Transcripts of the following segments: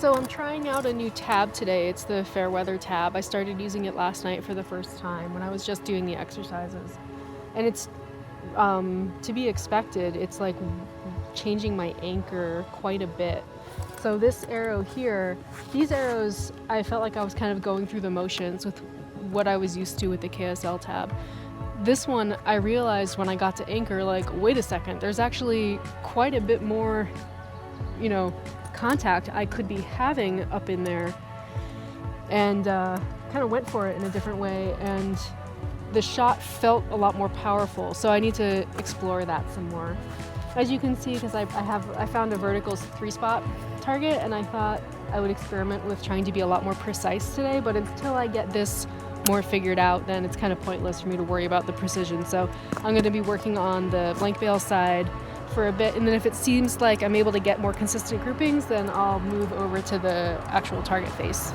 So I'm trying out a new tab today. It's the Fairweather tab. I started using it last night for the first time when I was just doing the exercises. And it's to be expected. It's like changing my anchor quite a bit. So this arrow here, these arrows, I felt like I was kind of going through the motions with what I was used to with the KSL tab. This one, I realized when I got to anchor, like, wait a second, there's actually quite a bit more, contact I could be having up in there, and kind of went for it in a different way, and the shot felt a lot more powerful. So I need to explore that some more. As you can see, because I found a vertical 3-spot target, and I thought I would experiment with trying to be a lot more precise today, but until I get this more figured out, then it's kind of pointless for me to worry about the precision. So I'm going to be working on the blank bail side for a bit, and then if it seems like I'm able to get more consistent groupings, then I'll move over to the actual target face.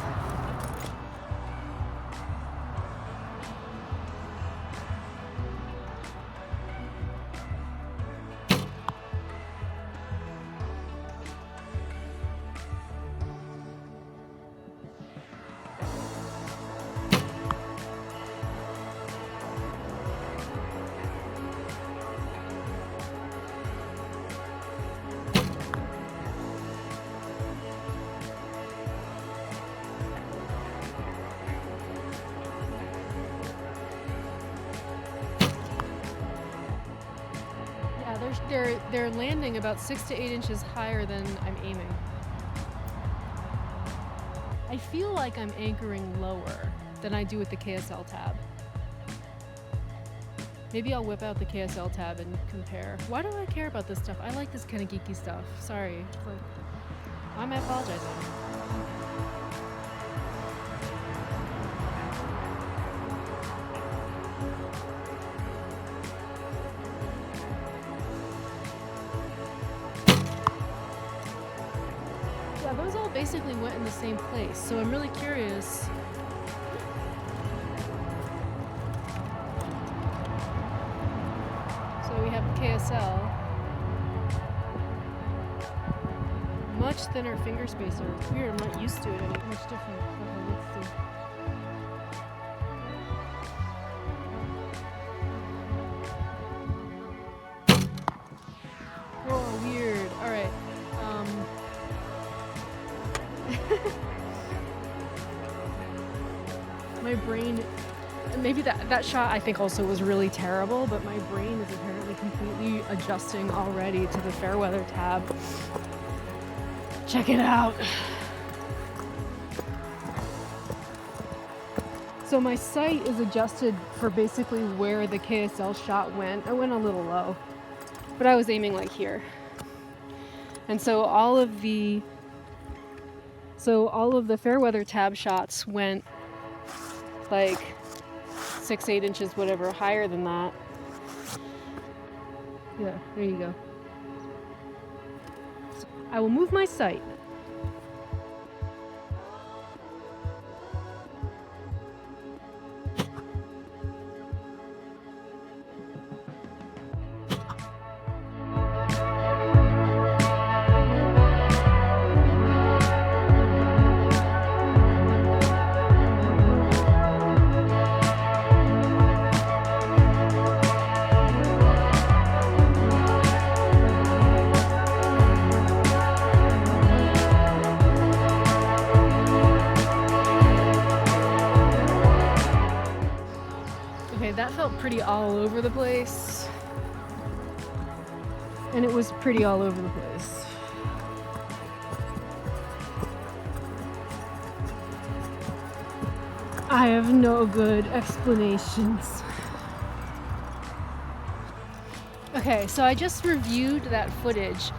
They're landing about 6 to 8 inches higher than I'm aiming. I feel like I'm anchoring lower than I do with the KSL tab. Maybe I'll whip out the KSL tab and compare. Why do I care about this stuff? I like this kind of geeky stuff. Sorry. Why am I apologizing? Those all basically went in the same place, so I'm really curious. So we have KSL, much thinner finger spacer. It's weird, I'm not used to it. It's much different. Okay, let's see. Whoa, weird. All right. My brain, maybe that shot I think also was really terrible, but my brain is apparently completely adjusting already to the Fairweather tab. Check it out. So my sight is adjusted for basically where the KSL shot went. I went a little low, but I was aiming like here. And so all of the Fairweather tab shots went like 6, 8 inches, whatever, higher than that. Yeah, there you go. So I will move my sight. That felt pretty all over the place, and it was pretty all over the place. I have no good explanations. Okay, so I just reviewed that footage,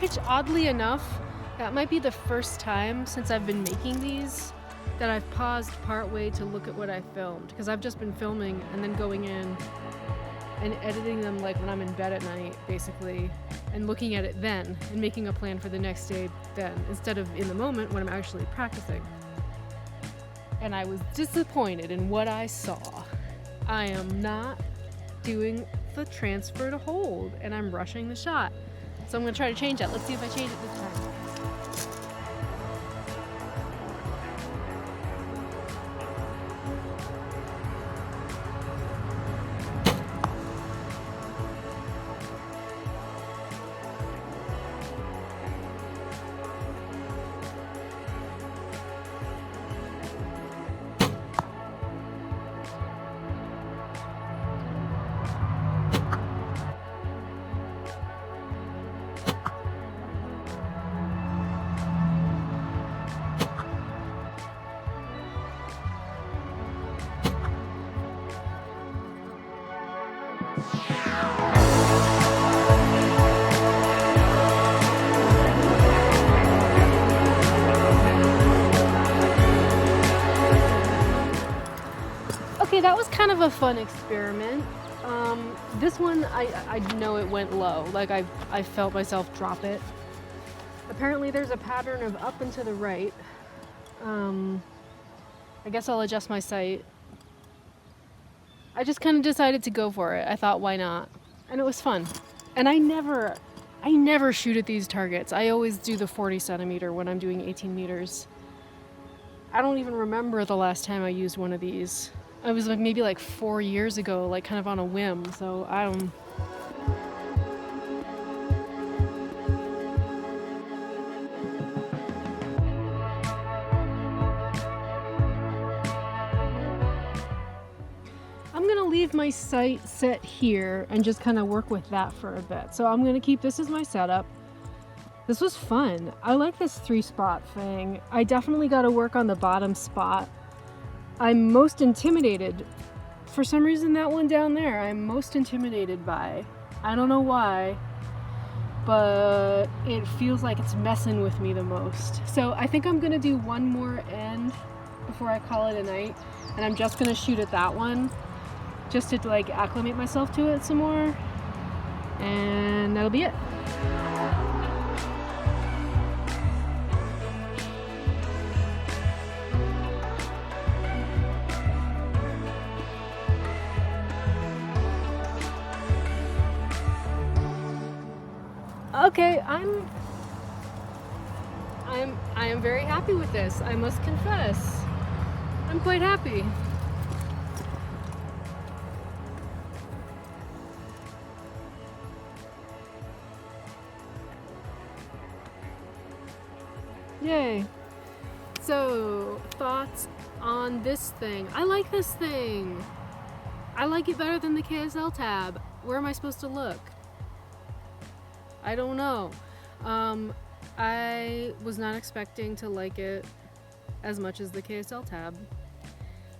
which oddly enough, that might be the first time since I've been making these that I've paused partway to look at what I filmed, because I've just been filming and then going in and editing them like when I'm in bed at night, basically, and looking at it then and making a plan for the next day then, instead of in the moment when I'm actually practicing. And I was disappointed in what I saw. I am not doing the transfer to hold, and I'm rushing the shot. So I'm gonna try to change that. Let's see if I change it this time. Okay, that was kind of a fun experiment. This one, I know it went low. Like I felt myself drop it. Apparently there's a pattern of up and to the right. I guess I'll adjust my sight. I just kind of decided to go for it. I thought, why not? And it was fun. And I never shoot at these targets. I always do the 40 centimeter when I'm doing 18 meters. I don't even remember the last time I used one of these. I was like maybe like 4 years ago, like kind of on a whim. So I don't. I'm gonna leave my sight set here and just kind of work with that for a bit. So I'm gonna keep this as my setup. This was fun. I like this 3-spot thing. I definitely got to work on the bottom spot. I'm most intimidated. For some reason, that one down there, I'm most intimidated by. I don't know why, but it feels like it's messing with me the most. So I think I'm gonna do one more end before I call it a night, and I'm just gonna shoot at that one, just to like acclimate myself to it some more, and that'll be it. Okay, I am very happy with this. I must confess. I'm quite happy. Yay. So, thoughts on this thing. I like this thing. I like it better than the KSL tab. Where am I supposed to look? I don't know. I was not expecting to like it as much as the KSL tab.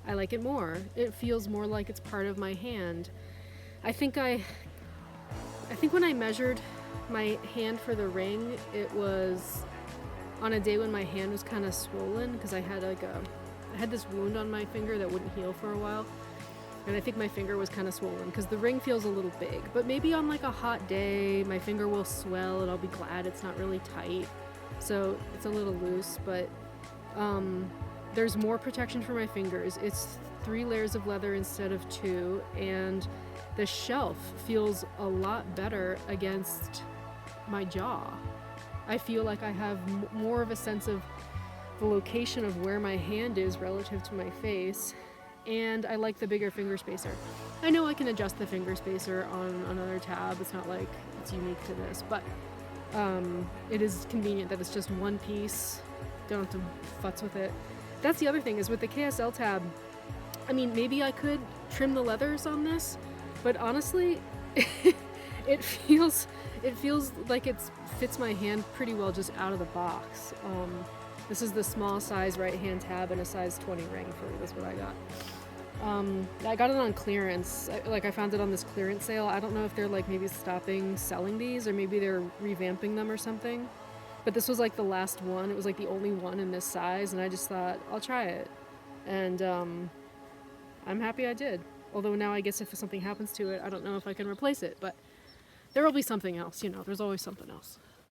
I like it more. It feels more like it's part of my hand. I think when I measured my hand for the ring, it was on a day when my hand was kind of swollen because I had this wound on my finger that wouldn't heal for a while. And I think my finger was kind of swollen because the ring feels a little big. But maybe on like a hot day, my finger will swell and I'll be glad it's not really tight. So it's a little loose, but there's more protection for my fingers. It's 3 layers of leather instead of 2, and the shelf feels a lot better against my jaw. I feel like I have more of a sense of the location of where my hand is relative to my face. And I like the bigger finger spacer. I know I can adjust the finger spacer on another tab. It's not like it's unique to this, but it is convenient that it's just one piece. Don't have to futz with it. That's the other thing is with the KSL tab, I mean, maybe I could trim the leathers on this, but honestly, it feels like it fits my hand pretty well just out of the box. This is the small size right hand tab and a size 20 ring for this what I got. I got it on clearance. I found it on this clearance sale. I don't know if they're like maybe stopping selling these or maybe they're revamping them or something. But this was like the last one. It was like the only one in this size, and I just thought I'll try it. And I'm happy I did. Although now I guess if something happens to it, I don't know if I can replace it, but there will be something else, there's always something else.